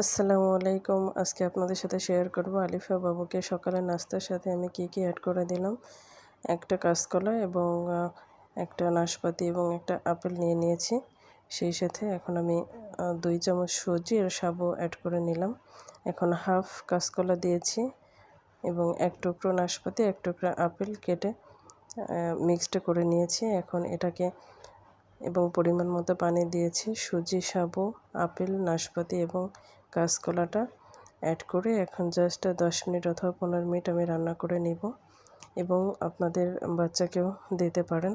আসসালামু আলাইকুম। আজকে আপনাদের সাথে শেয়ার করব আলিফা বাবুকে সকালের নাস্তার সাথে আমি কি অ্যাড করে দিলাম। একটা কাঁচকলা এবং একটা নাশপাতি এবং একটা আপেল নিয়ে নিয়েছি। সেই সাথে এখন আমি 2 চামচ সুজি আর সাবু অ্যাড করে নিলাম। এখন হাফ কাঁচকলা দিয়েছি এবং 1 টুকরো নাশপাতি, 1 টুকরো আপেল কেটে মিক্সড করে নিয়েছি। এখন এটাকে এবং পরিমাণ মতো পানি দিয়েছি। সুজি, সাবু, আপেল, নাশপাতি এবং কাঁচকলাটা অ্যাড করে এখন জাস্ট 10 মিনিট অথবা 15 মিনিট আমি রান্না করে নিব এবং আপনাদের বাচ্চাকেও দিতে পারেন।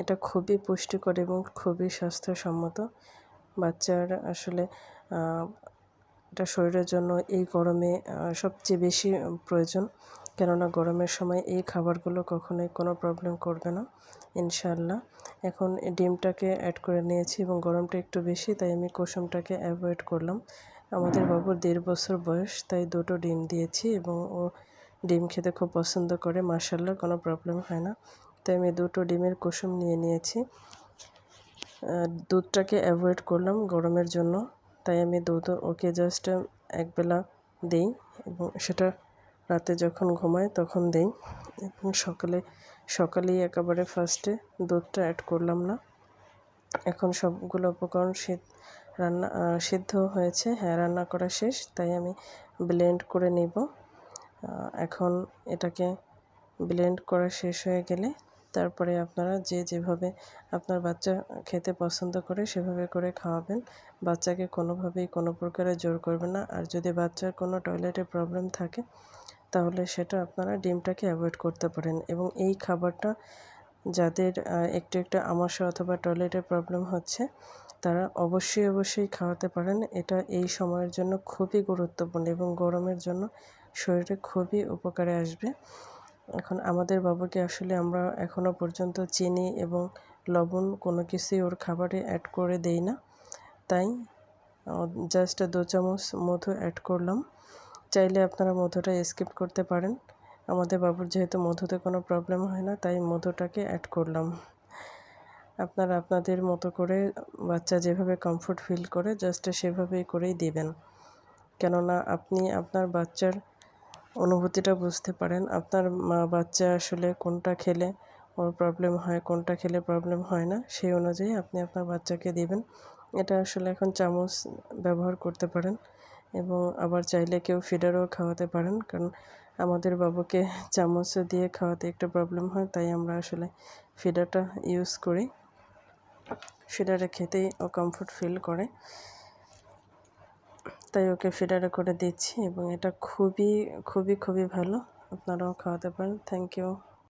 এটা খুবই পুষ্টিকর এবং খুবই স্বাস্থ্যসম্মত। বাচ্চার আসলে এটা শরীরের জন্য এই গরমে সবচেয়ে বেশি প্রয়োজন। কেননা গরমের সময় এই খাবারগুলো কখনোই কোনো প্রবলেম করবে না ইনশাআল্লাহ। এখন ডিমটাকে অ্যাড করে নিয়েছি এবং গরমটা একটু বেশি, তাই আমি কুসুমটাকে অ্যাভয়েড করলাম। আমাদের বাবুর 1.5 বছর বয়স, তাই 2টো ডিম দিয়েছি এবং ও ডিম খেতে খুব পছন্দ করে। মাশাআল্লাহ, কোনো প্রবলেম হয় না। তাই আমি 2টো ডিমের কুসুম নিয়ে নিয়েছি। দুধটাকে অ্যাভয়েড করলাম গরমের জন্য, তাই আমি দুধ ওকে জাস্ট একবেলা দেই এবং সেটা রাতে যখন ঘুমায় তখন দেই এবং সকালেই একেবারে ফার্স্টে দুধটা অ্যাড করলাম না। এখন সবগুলো উপকরণ সিদ্ধ হয়েছে, হ্যাঁ রান্না করা শেষ, তাই আমি ব্লেন্ড করে নিব। এখন এটাকে ব্লেন্ড করা শেষ হয়ে গেলে তারপরে আপনারা যেভাবে আপনার বাচ্চা খেতে পছন্দ করে সেভাবে করে খাওয়াবেন। বাচ্চাকে কোনোভাবেই কোনো প্রকারে জোর করবেন না। আর যদি বাচ্চার কোনো টয়লেটে প্রবলেম থাকে তাহলে সেটা আপনারা ডিমটাকে অ্যাভয়েড করতে পারেন এবং এই খাবারটা যাদের একটু আমাশয় অথবা টয়লেটের প্রবলেম হচ্ছে তারা অবশ্যই খাওয়াতে পারেন। এটা এই সময়ের জন্য খুবই গুরুত্বপূর্ণ এবং গরমের জন্য শরীরে খুবই উপকারে আসবে। এখন আমাদের বাবুকে আসলে আমরা এখনও পর্যন্ত চিনি এবং লবণ কোনো কিছুই ওর খাবারে অ্যাড করে দেই না, তাই জাস্ট 2 চামচ মধু অ্যাড করলাম। চাইলে আপনারা মধুটা স্কিপ করতে পারেন। আমাদের বাবুর যেহেতু মধুতে কোনো প্রবলেম হয় না, তাই মধুটাকে অ্যাড করলাম। আপনারা আপনাদের মতো করে বাচ্চা যেভাবে কমফোর্ট ফিল করে জাস্ট সেভাবেই করেই দিবেন। কেননা আপনি আপনার বাচ্চার অনুভূতিটা বুঝতে পারেন। আপনার বাচ্চা আসলে কোনটা খেলে ওর প্রবলেম হয়, কোনটা খেলে প্রবলেম হয় না, সেই অনুযায়ী আপনি আপনার বাচ্চাকে দিবেন। এটা আসলে এখন চামচ ব্যবহার করতে পারেন এবং আবার চাইলে কেউ ফিডারও খাওয়াতে পারেন। কারণ আমাদের বাবুকে চামচ দিয়ে খাওয়াতে একটু প্রবলেম হয়, তাই আমরা আসলে ফিডারটা ইউজ করি। ফিডারে খেতেই ও কমফোর্ট ফিল করে, তাই ওকে ফিডারে করে দিচ্ছি এবং এটা খুবই ভালো। আপনারাও খাওয়াতে পারেন। Thank you.